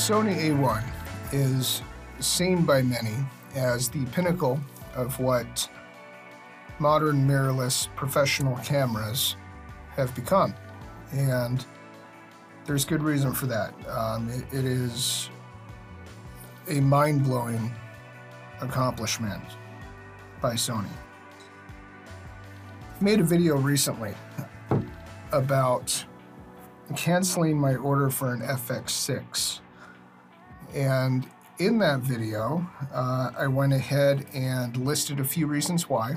Sony A1 is seen by many as the pinnacle of what modern mirrorless professional cameras have become, and there's good reason for that. It is a mind-blowing accomplishment by Sony. I made a video recently about canceling my order for an FX6, and in that video I went ahead and listed a few reasons why.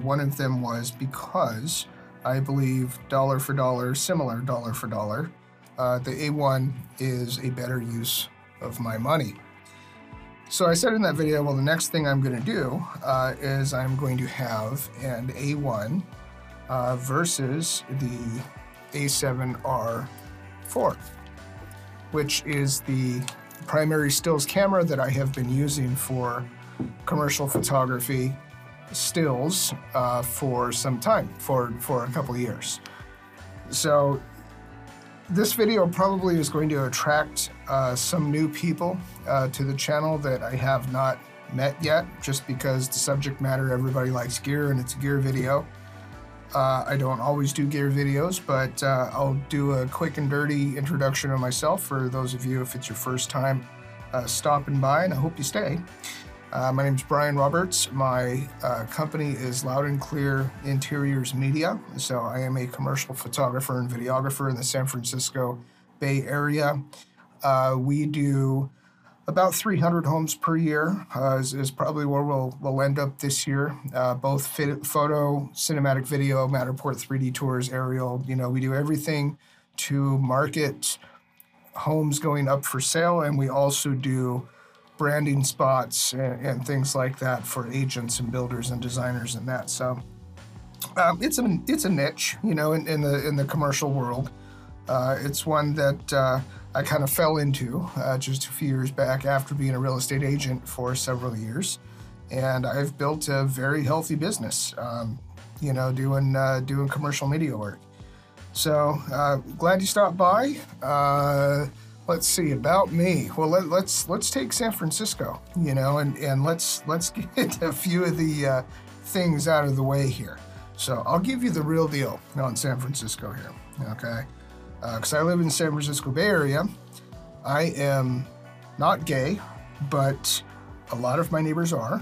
One of them was because I believe dollar for dollar, similar dollar for dollar, the A1 is a better use of my money. So I said in that video, well, the next thing I'm going to do is I'm going to have an A1 versus the A7R4, which is the primary stills camera that I have been using for commercial photography stills for some time, for a couple of years. So this video probably is going to attract some new people to the channel that I have not met yet, just because the subject matter, everybody likes gear and it's a gear video. I don't always do gear videos, but I'll do a quick and dirty introduction of myself for those of you if it's your first time stopping by, and I hope you stay. My name is Brian Roberts. My company is Loud&Clear Interiors Media. So I am a commercial photographer and videographer in the San Francisco Bay Area. We do about 300 homes per year, is probably where we'll end up this year. Both photo, cinematic video, Matterport 3D tours, aerial. You know, we do everything to market homes going up for sale, and we also do branding spots and things like that for agents and builders and designers and that. So it's a niche, you know, in the commercial world. It's one that I kind of fell into just a few years back after being a real estate agent for several years, and I've built a very healthy business, you know, doing commercial media work. So glad you stopped by. Let's see, about me. Well, let's take San Francisco, you know, and let's get a few of the things out of the way here. So I'll give you the real deal on San Francisco here, okay? Because I live in the San Francisco Bay Area. I am not gay, but a lot of my neighbors are.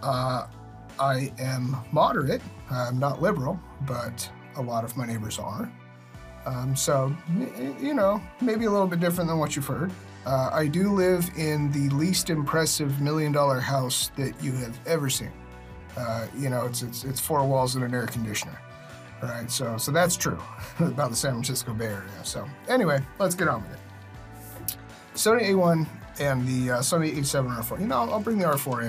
I am moderate. I'm not liberal, but a lot of my neighbors are. So, you know, maybe a little bit different than what you've heard. I do live in the least impressive $1 million house that you have ever seen. You know, it's 4 walls and an air conditioner. All right, so that's true about the San Francisco Bay Area. So anyway, let's get on with it. Sony A1 and the Sony A7R4. You know, I'll bring the R4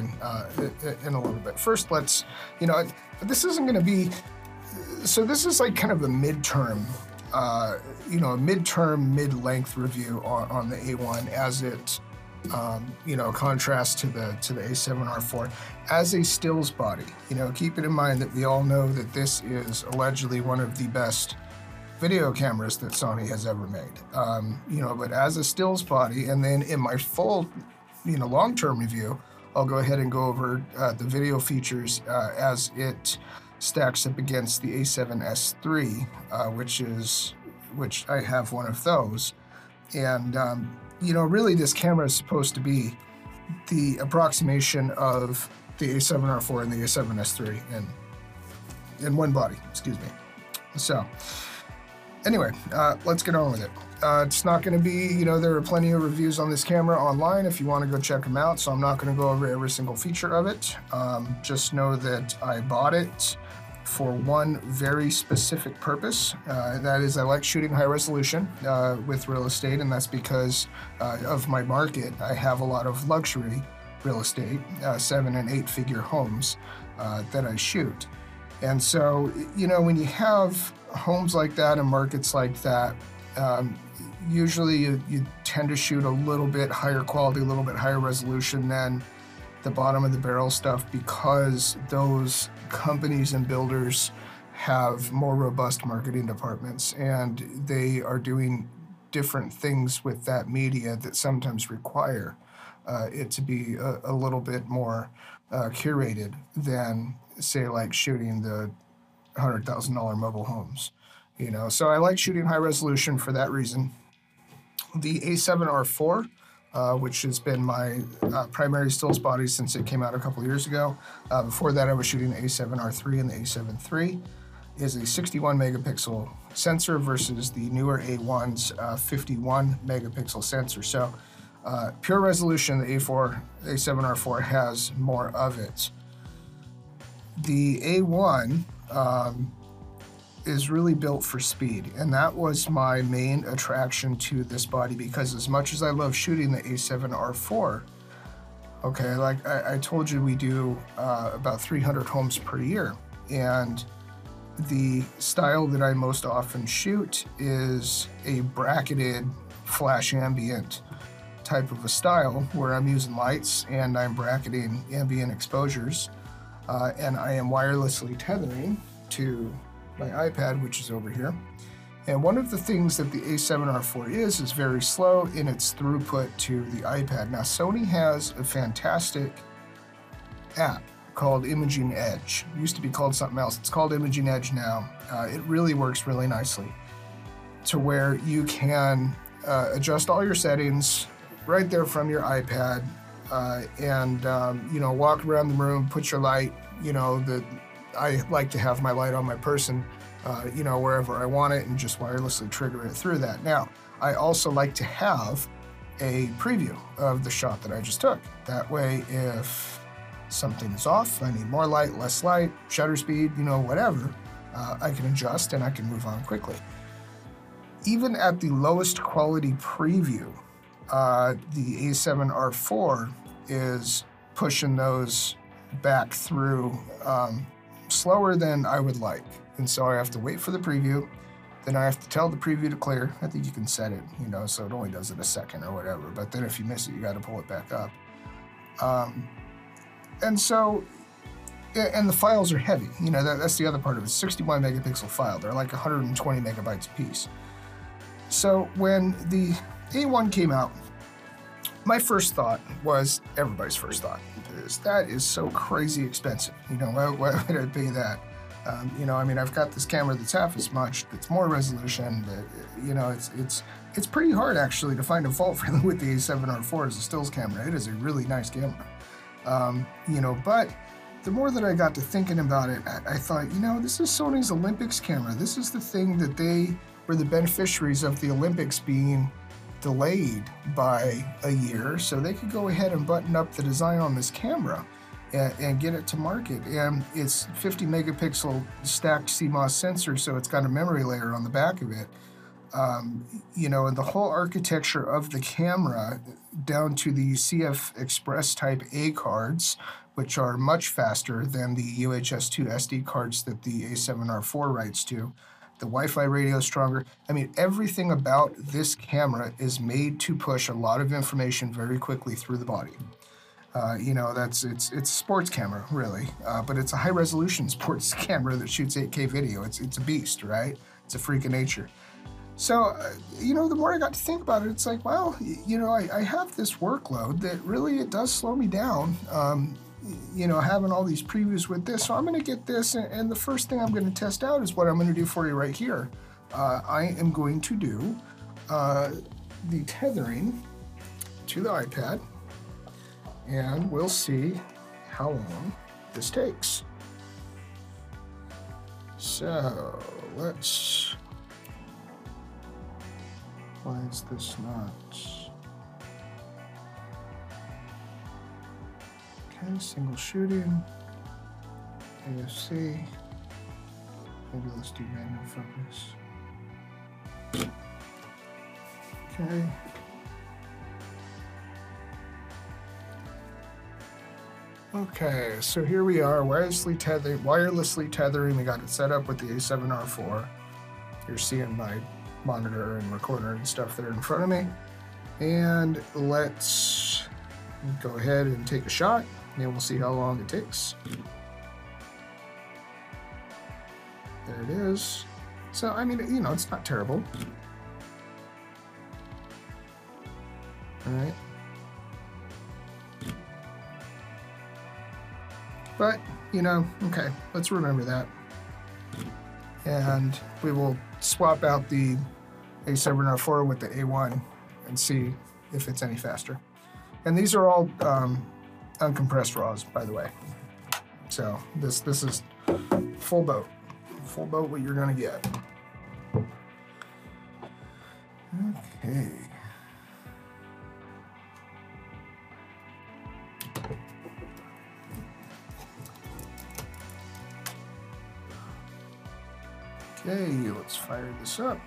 in a little bit. First, let's, you know, this isn't going to be, so this is like kind of a midterm, you know, a midterm, mid-length review on the A1 as it, you know, contrasts to the A7R4 as a stills body. You know, keep it in mind that we all know that this is allegedly one of the best video cameras that Sony has ever made. You know, but as a stills body, and then in my full, you know, long-term review, I'll go ahead and go over the video features as it stacks up against the A7S III, which I have one of those, and you know, really this camera is supposed to be the approximation of the A7R4 and the A7S III in one body, excuse me. So anyway, let's get on with it. It's not going to be, you know, there are plenty of reviews on this camera online if you want to go check them out, so I'm not going to go over every single feature of it. Just know that I bought it for one very specific purpose, and that is I like shooting high resolution with real estate, and that's because of my market. I have a lot of luxury real estate, 7- and 8-figure homes that I shoot. And so, you know, when you have homes like that and markets like that, usually you tend to shoot a little bit higher quality, a little bit higher resolution than the bottom of the barrel stuff, because those companies and builders have more robust marketing departments, and they are doing different things with that media that sometimes require it to be a little bit more curated than, say, like shooting the $100,000 mobile homes. You know, so I like shooting high resolution for that reason. The A7R4, which has been my primary stills body since it came out a couple years ago. Before that, I was shooting the A7R3 and the A7 III, is a 61 megapixel sensor versus the newer A1's 51 megapixel sensor. So pure resolution, the A7R4 has more of it. The A1 is really built for speed, and that was my main attraction to this body, because as much as I love shooting the A7R4, okay, like I told you, we do about 300 homes per year, and the style that I most often shoot is a bracketed flash ambient type of a style, where I'm using lights and I'm bracketing ambient exposures, and I am wirelessly tethering to my iPad, which is over here. And one of the things that the A7R4 is very slow in its throughput to the iPad. Now, Sony has a fantastic app called Imaging Edge. It used to be called something else. It's called Imaging Edge now. It really works really nicely to where you can adjust all your settings right there from your iPad, and you know, walk around the room, put your light, you know, I like to have my light on my person, you know, wherever I want it, and just wirelessly trigger it through that. Now, I also like to have a preview of the shot that I just took. That way, if something is off, I need more light, less light, shutter speed, you know, whatever, I can adjust and I can move on quickly. Even at the lowest quality preview, the A7R4 is pushing those back through slower than I would like. And so I have to wait for the preview, then I have to tell the preview to clear. I think you can set it, you know, so it only does it a second or whatever, but then if you miss it, you got to pull it back up. And so, and the files are heavy, you know, that's the other part of it. 61 megapixel file, they're like 120 megabytes a piece. So when the A1 came out, my first thought was, everybody's first thought is, that is so crazy expensive. You know, why would I pay that? You know, I mean, I've got this camera that's half as much, that's more resolution. You know, it's pretty hard actually to find a fault with the A7R4 as a stills camera. It is a really nice camera. You know, but the more that I got to thinking about it, I thought, you know, this is Sony's Olympics camera. This is the thing that they were the beneficiaries of the Olympics being delayed by a year, so they could go ahead and button up the design on this camera and get it to market. And it's 50 megapixel stacked CMOS sensor, so it's got a memory layer on the back of it. You know, and the whole architecture of the camera, down to the CF Express Type A cards, which are much faster than the UHS-2 SD cards that the A7R4 writes to. The Wi-Fi radio is stronger. I mean, everything about this camera is made to push a lot of information very quickly through the body. You know, it's a sports camera, really, but it's a high-resolution sports camera that shoots 8K video. It's a beast, right? It's a freak of nature. So, you know, the more I got to think about it, it's like, well, you know, I have this workload that really, it does slow me down, you know, having all these previews with this. So I'm going to get this, and the first thing I'm going to test out is what I'm going to do for you right here. I am going to do the tethering to the iPad, and we'll see how long this takes. So let's, why is this not? Okay, single shooting, AFC, maybe let's do manual focus. Okay. Okay, so here we are, wirelessly tethering. We got it set up with the A7R4. You're seeing my monitor and recorder and stuff there in front of me. And let's go ahead and take a shot, and we'll see how long it takes. There it is. So, I mean, you know, it's not terrible. All right. But, you know, okay, let's remember that. And we will swap out the A7R4 with the A1 and see if it's any faster. And these are all uncompressed RAWs, by the way. So this is full boat what you're gonna get. Okay. Okay, let's fire this up.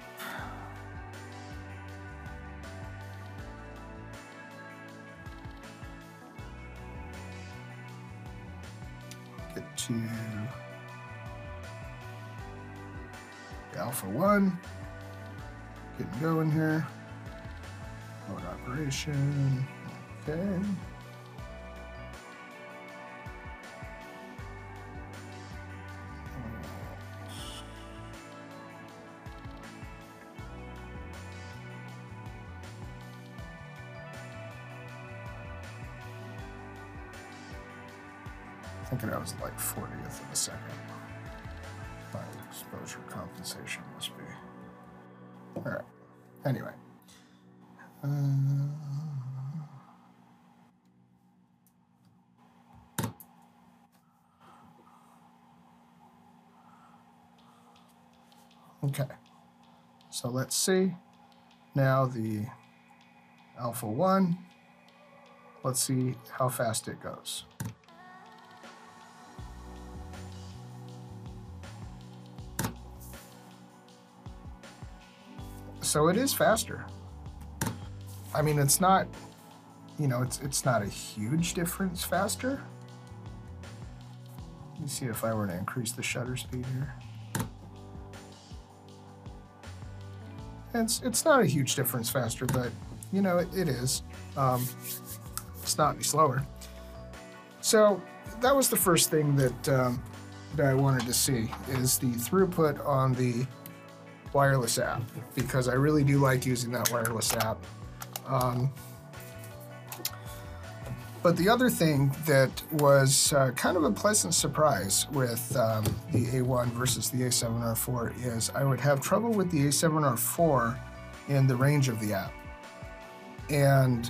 Get to the Alpha1. Getting going here. Mode operation. Okay. Thinking I was like 40th of a second. My exposure compensation must be. All right. Anyway. Okay. So let's see. Now the Alpha1. Let's see how fast it goes. So it is faster. I mean, it's not, you know, it's not a huge difference faster. Let me see if I were to increase the shutter speed here. It's not a huge difference faster, but you know, it is. It's not any slower. So that was the first thing that that I wanted to see is the throughput on the wireless app, because I really do like using that wireless app. But the other thing that was kind of a pleasant surprise with the A1 versus the A7R4 is I would have trouble with the A7R4 in the range of the app. And,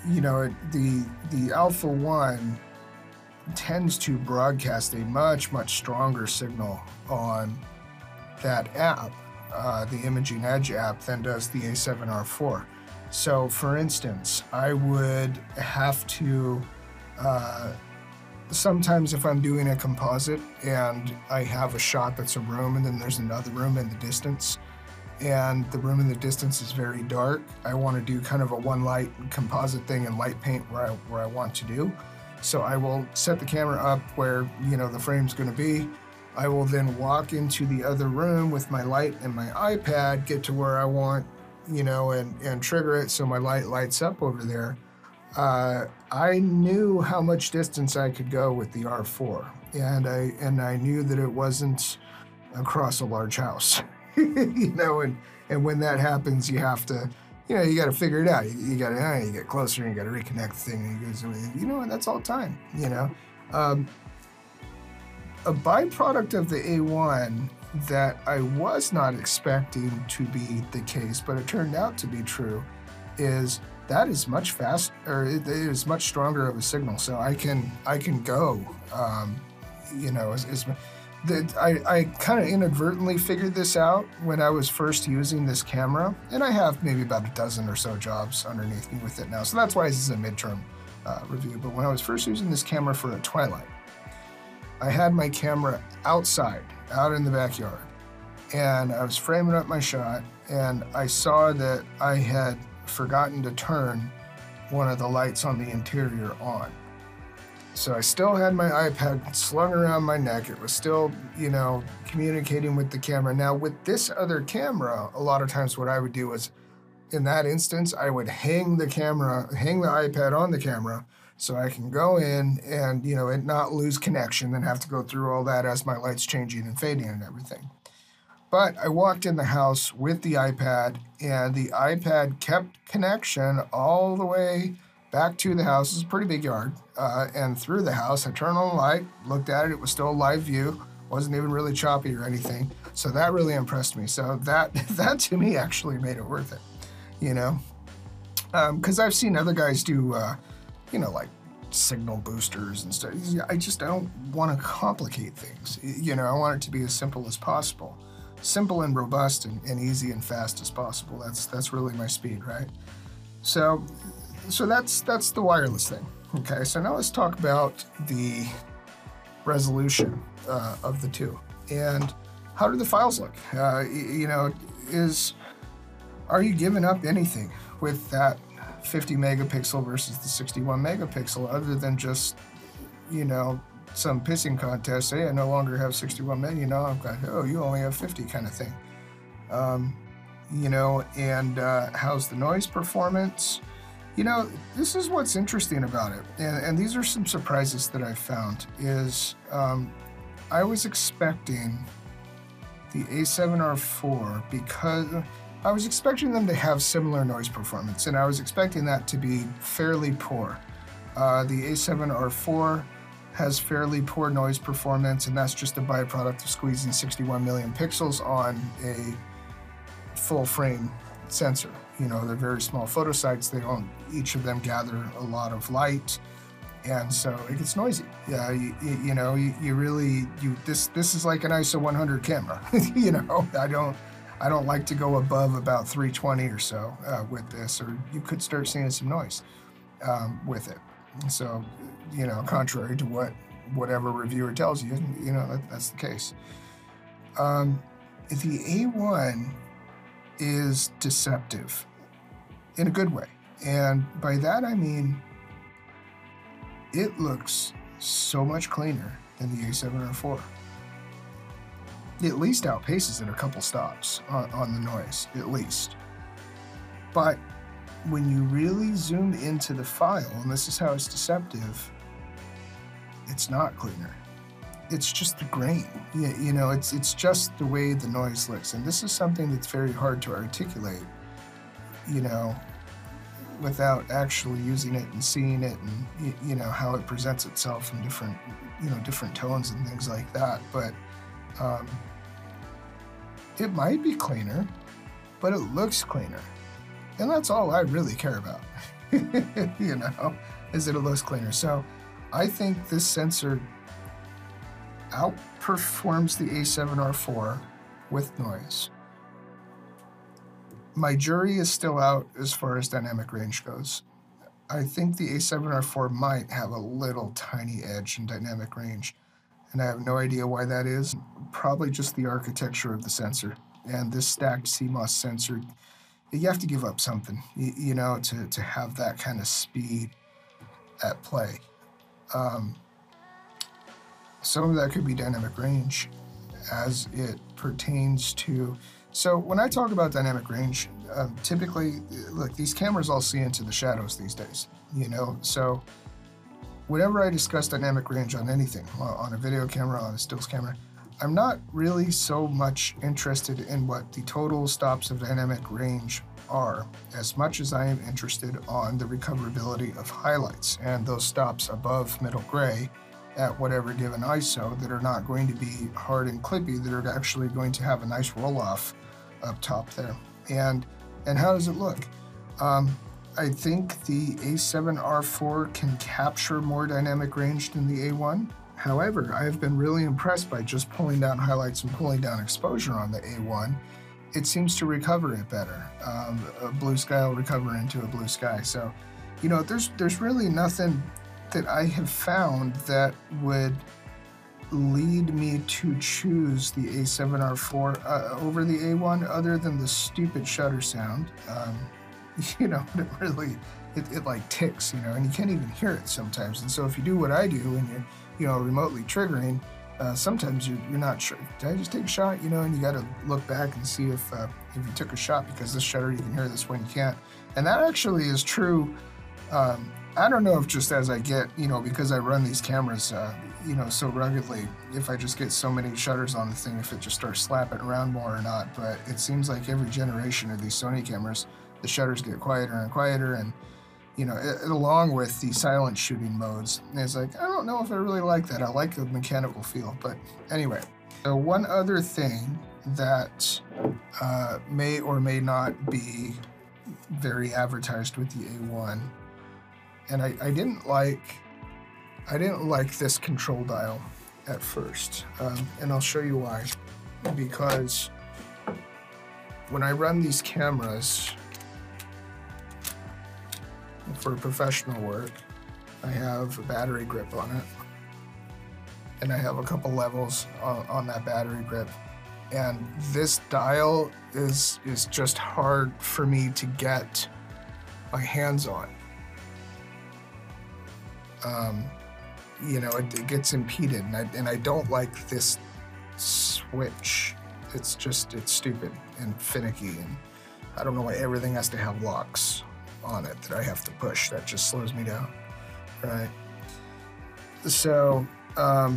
you know, the Alpha1 tends to broadcast a much stronger signal on that app, the Imaging Edge app, than does the A7R4. So for instance, I would have to, sometimes if I'm doing a composite and I have a shot that's a room and then there's another room in the distance, and the room in the distance is very dark, I want to do kind of a one light composite thing and light paint where I want to do. So I will set the camera up where, you know, the frame's going to be. I will then walk into the other room with my light and my iPad, get to where I want, you know, and trigger it so my light lights up over there. I knew how much distance I could go with the R4, and I knew that it wasn't across a large house, you know, and when that happens, you have to, you know, you got to figure it out. You got to, you get closer and you got to reconnect the thing, and you know, and that's all time, you know. A byproduct of the A1 that I was not expecting to be the case, but it turned out to be true, is that is much faster, or it is much stronger of a signal. So I can go, you know, I kind of inadvertently figured this out when I was first using this camera, and I have maybe about a dozen or so jobs underneath me with it now. So that's why this is a midterm review. But when I was first using this camera for a twilight, I had my camera outside, out in the backyard, and I was framing up my shot, and I saw that I had forgotten to turn one of the lights on the interior on. So I still had my iPad slung around my neck. It was still, you know, communicating with the camera. Now with this other camera, a lot of times what I would do is, in that instance, I would hang the iPad on the camera, so I can go in and, you know, and not lose connection and have to go through all that as my light's changing and fading and everything. But I walked in the house with the iPad, and the iPad kept connection all the way back to the house. It's a pretty big yard, and through the house. I turned on the light, looked at it. It was still a live view. Wasn't even really choppy or anything. So that really impressed me. So that to me actually made it worth it, you know? Because I've seen other guys do, you know, like signal boosters and stuff. I don't want to complicate things. You know, I want it to be as simple as possible. Simple and robust and easy and fast as possible. That's really my speed, right? So that's the wireless thing. Okay, so now let's talk about the resolution of the two. And how do the files look? You know, are you giving up anything with that 50 megapixel versus the 61 megapixel other than just, you know, some pissing contest? Hey, I no longer have 61 meg, you know, I've got, oh, you only have 50 kind of thing. You know, and how's the noise performance? You know, this is what's interesting about it. And these are some surprises that I found is I was expecting the A7R4 because I was expecting them to have similar noise performance, and I was expecting that to be fairly poor. The A7R4 has fairly poor noise performance, and that's just a byproduct of squeezing 61 million pixels on a full frame sensor. You know, they're very small photo sites. They don't, each of them gather a lot of light, and so it gets noisy. Yeah, you know, this is like an ISO 100 camera. You know, I don't like to go above about 320 or so with this, or you could start seeing some noise with it. So, you know, contrary to whatever reviewer tells you, you know, that's the case. The A1 is deceptive in a good way. And by that, I mean, it looks so much cleaner than the A7R4. It at least outpaces it a couple stops on the noise, at least. But when you really zoom into the file, and this is how it's deceptive, it's not cleaner. It's just the grain. You know, it's just the way the noise looks. And this is something that's very hard to articulate, you know, without actually using it and seeing it and, you know, how it presents itself in different, you know, different tones and things like that. But it might be cleaner, but it looks cleaner. And that's all I really care about, you know, is that it looks cleaner. So I think this sensor outperforms the A7R4 with noise. My jury is still out as far as dynamic range goes. I think the A7R4 might have a little tiny edge in dynamic range, and I have no idea why that is. Probably just the architecture of the sensor. And this stacked CMOS sensor, you have to give up something, you know, to have that kind of speed at play. Some of that could be dynamic range as it pertains to... So when I talk about dynamic range, typically, look, these cameras all see into the shadows these days, you know? So whenever I discuss dynamic range on anything, on a video camera, on a stills camera, I'm not really so much interested in what the total stops of dynamic range are, as much as I am interested on the recoverability of highlights and those stops above middle gray at whatever given ISO that are not going to be hard and clippy, that are actually going to have a nice roll-off up top there. And how does it look? I think the A7R4 can capture more dynamic range than the A1. However, I have been really impressed by just pulling down highlights and pulling down exposure on the A1. It seems to recover it better. A blue sky will recover into a blue sky. So, you know, there's really nothing that I have found that would lead me to choose the A7R4 over the A1 other than the stupid shutter sound. You know, it really, it like ticks, you know, and you can't even hear it sometimes. And so if you do what I do and you're, you know, remotely triggering, sometimes you're not sure. Did I just take a shot? You know, and you got to look back and see if you took a shot, because this shutter you can hear, this one you can't. And that actually is true. I don't know if just as I get, you know, because I run these cameras, you know, so ruggedly if I just get so many shutters on the thing, if it just starts slapping around more or not. But it seems like every generation of these Sony cameras, the shutters get quieter and quieter, and you know, along with the silent shooting modes. And it's like, I don't know if I really like that. I like the mechanical feel, but anyway. So one other thing that may or may not be very advertised with the A1, and I didn't like this control dial at first, and I'll show you why. Because when I run these cameras for professional work, I have a battery grip on it, and I have a couple levels on that battery grip, and this dial is just hard for me to get my hands on. You know, it gets impeded, and I don't like this switch. It's stupid and finicky, and I don't know why everything has to have locks on it that I have to push. That just slows me down, right? So I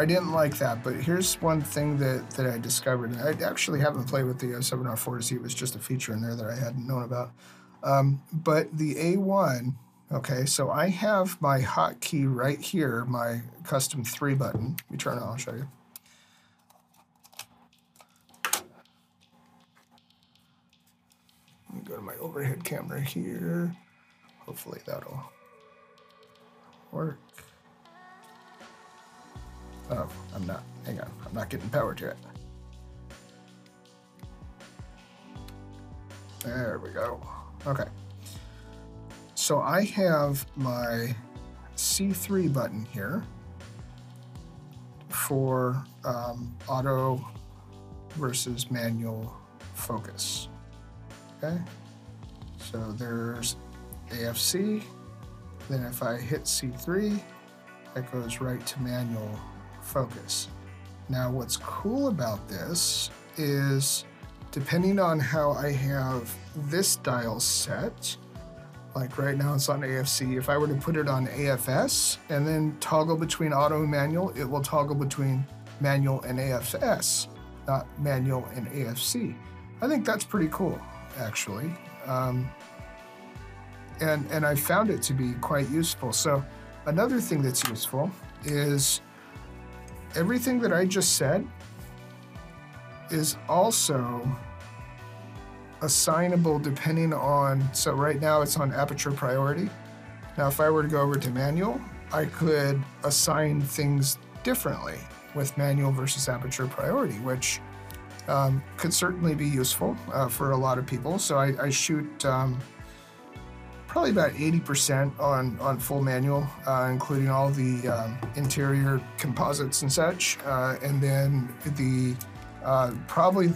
didn't like that, but here's one thing that I discovered. I actually haven't played with the A7R4 to see it was just a feature in there that I hadn't known about. But the A1, okay, so I have my hotkey right here, my custom 3 button. Let me turn it on, I'll show you. Let me go to my overhead camera here. Hopefully that'll work. Oh, I'm not, hang on, I'm not getting power to it. There we go. Okay. So I have my C3 button here for auto versus manual focus. Okay. So there's AFC. Then if I hit C3, that goes right to manual focus. Now what's cool about this is, depending on how I have this dial set, like right now it's on AFC, if I were to put it on AFS and then toggle between auto and manual, it will toggle between manual and AFS, not manual and AFC. I think that's pretty cool, actually. And I found it to be quite useful. So another thing that's useful is everything that I just said is also assignable depending on, so right now it's on aperture priority. Now if I were to go over to manual, I could assign things differently with manual versus aperture priority, which could certainly be useful for a lot of people. So I shoot probably about 80% on full manual, including all the interior composites and such, and then the probably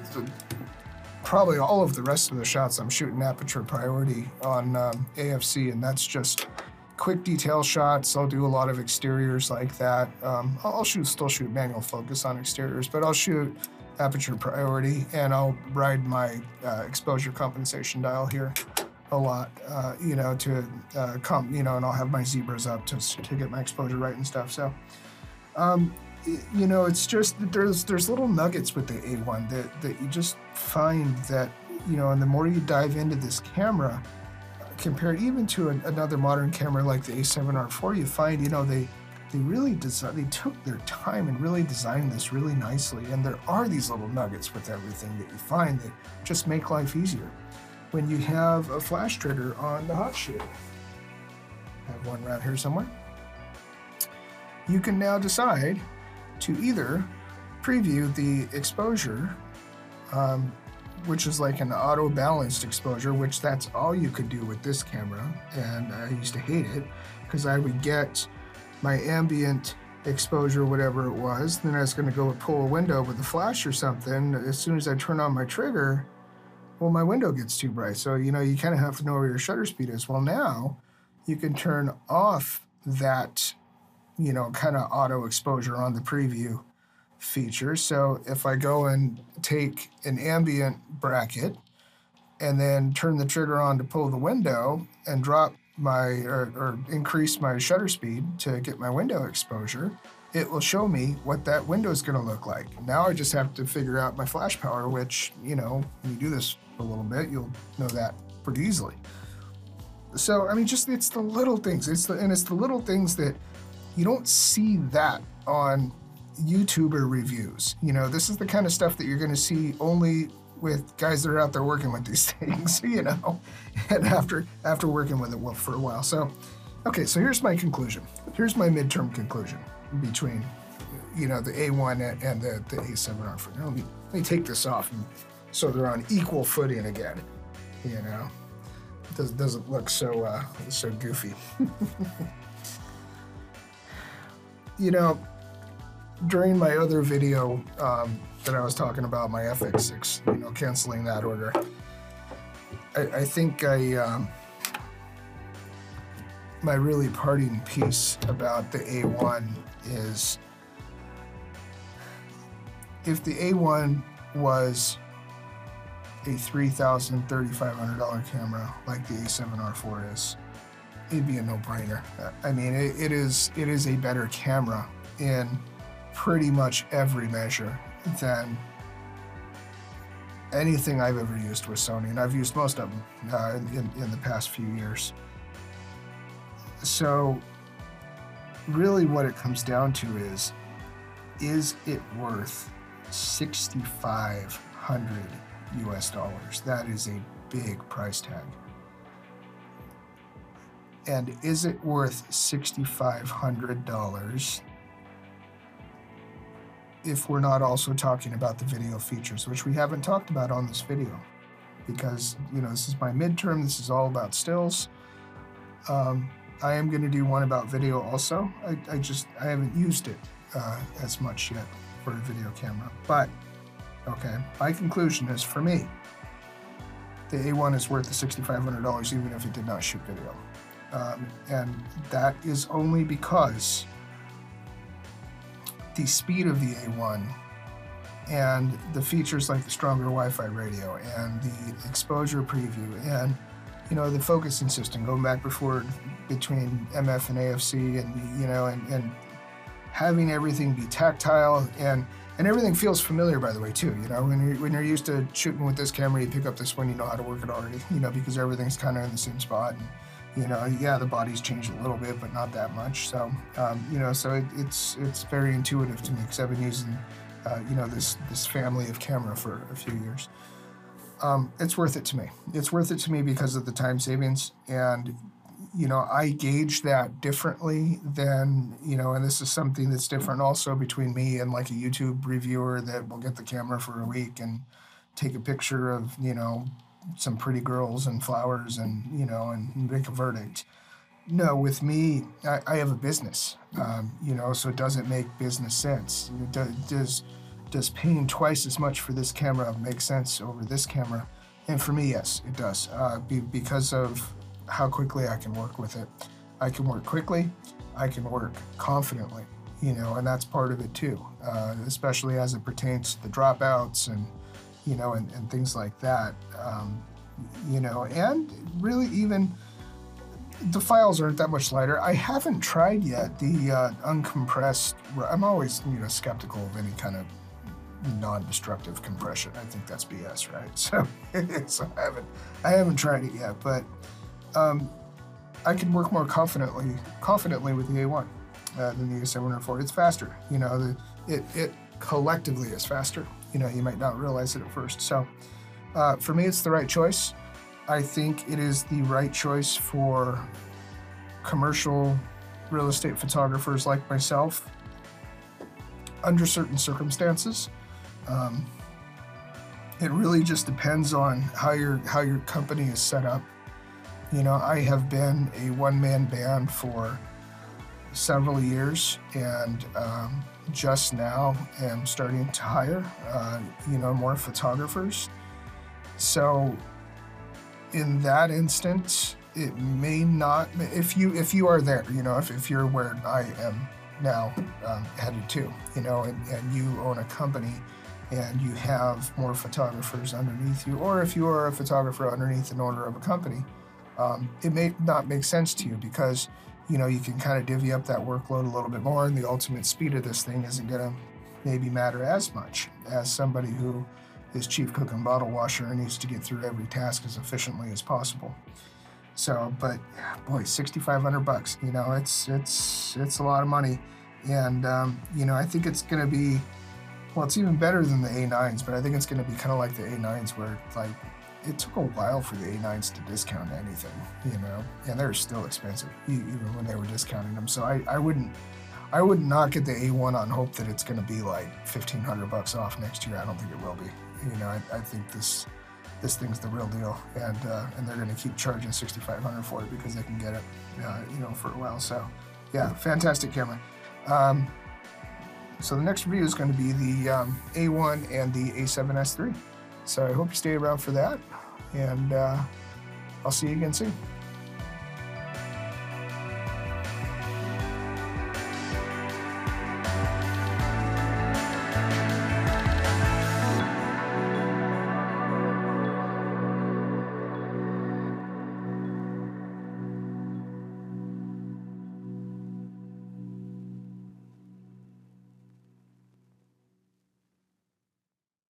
all of the rest of the shots I'm shooting aperture priority on AFC, and that's just quick detail shots. I'll do a lot of exteriors like that. I'll still shoot manual focus on exteriors, but I'll shoot aperture priority, and I'll ride my exposure compensation dial here a lot, you know, to you know, and I'll have my zebras up to get my exposure right and stuff. So, you know, it's just there's little nuggets with the A1 that you just find that, you know, and the more you dive into this camera, compared even to another modern camera like the A7R4, you find, you know, they took their time and really designed this really nicely. And there are these little nuggets with everything that you find that just make life easier. When you have a flash trigger on the hot shoe, I have one around here somewhere, you can now decide to either preview the exposure, which is like an auto balanced exposure, which that's all you could do with this camera. And I used to hate it because I would get my ambient exposure, whatever it was, then I was going to go pull a window with a flash or something. As soon as I turn on my trigger, well, my window gets too bright. So, you know, you kind of have to know where your shutter speed is. Well, now you can turn off that, you know, kind of auto exposure on the preview feature. So if I go and take an ambient bracket and then turn the trigger on to pull the window and drop or increase my shutter speed to get my window exposure, it will show me what that window is going to look like. Now I just have to figure out my flash power, which, you know, when you do this a little bit, you'll know that pretty easily. So, I mean, just, it's the little things. It's the little things that you don't see that on YouTuber reviews. You know, this is the kind of stuff that you're going to see only with guys that are out there working with these things, you know, and after working with it for a while. So, okay, so here's my conclusion. Here's my midterm conclusion between, you know, the A1 and the A7R. Let me take this off and so they're on equal footing again, you know. It doesn't look so goofy. You know, during my other video that I was talking about, my FX6, you know, canceling that order, I think my really parting piece about the A1 is, if the A1 was a $3,000, $3,500 camera like the A7R4 is, it'd be a no-brainer. I mean, it is a better camera in pretty much every measure than anything I've ever used with Sony, and I've used most of them in the past few years. So really what it comes down to is it worth $6,500 US? That is a big price tag. And is it worth $6,500 if we're not also talking about the video features, which we haven't talked about on this video? Because, you know, this is my midterm, this is all about stills. I am going to do one about video also. I haven't used it as much yet for a video camera. But, okay, my conclusion is, for me, the A1 is worth the $6,500 even if it did not shoot video. And that is only because the speed of the A1 and the features like the stronger Wi-Fi radio and the exposure preview and, you know, the focusing system, going back before between MF and AFC, and, you know, and having everything be tactile, and everything feels familiar, by the way, too. You know, when you're used to shooting with this camera, you pick up this one, you know how to work it already, you know, because everything's kind of in the same spot. And, you know, yeah, the body's changed a little bit, but not that much. So, you know, so it's very intuitive to me, because I've been using, you know, this family of camera for a few years. It's worth it to me. It's worth it to me because of the time savings, and, you know, I gauge that differently than, you know, and this is something that's different also between me and like a YouTube reviewer that will get the camera for a week and take a picture of, you know, some pretty girls and flowers and, you know, and make a verdict. No, with me, I have a business, you know, so it doesn't make business sense. Does paying twice as much for this camera make sense over this camera? And for me, yes, it does, because of how quickly I can work with it. I can work quickly, I can work confidently, you know, and that's part of it too, especially as it pertains to the dropouts and, you know, and things like that, you know, and really even the files aren't that much lighter. I haven't tried yet the uncompressed. I'm always, you know, skeptical of any kind of non-destructive compression. I think that's BS, right? So, so I haven't tried it yet, but I can work more confidently with the A1 than the A7R4. It's faster, you know. It collectively is faster. You know, you might not realize it at first. So, for me, it's the right choice. I think it is the right choice for commercial real estate photographers like myself under certain circumstances. It really just depends on how your company is set up. You know, I have been a one-man band for several years, and just now am starting to hire, you know, more photographers. So in that instance, it may not, if you are there, you know, if you're where I am now headed to, you know, and you own a company and you have more photographers underneath you, or if you are a photographer underneath an owner of a company, it may not make sense to you because, you know, you can kind of divvy up that workload a little bit more, and the ultimate speed of this thing isn't going to maybe matter as much as somebody who is chief cook and bottle washer and needs to get through every task as efficiently as possible. So, but boy, $6,500, you know, it's a lot of money. And, you know, I think it's going to be, well, it's even better than the A9s, but I think it's going to be kind of like the A9s where, like, it took a while for the A9s to discount anything, you know, and they're still expensive, even when they were discounting them. So I would not get the A1 on hope that it's going to be like $1,500 off next year. I don't think it will be. You know, I think this thing's the real deal, and they're going to keep charging $6,500 for it because they can get it, you know, for a while. So, yeah, fantastic camera. So the next review is going to be the A1 and the A7S III. So I hope you stay around for that, and I'll see you again soon.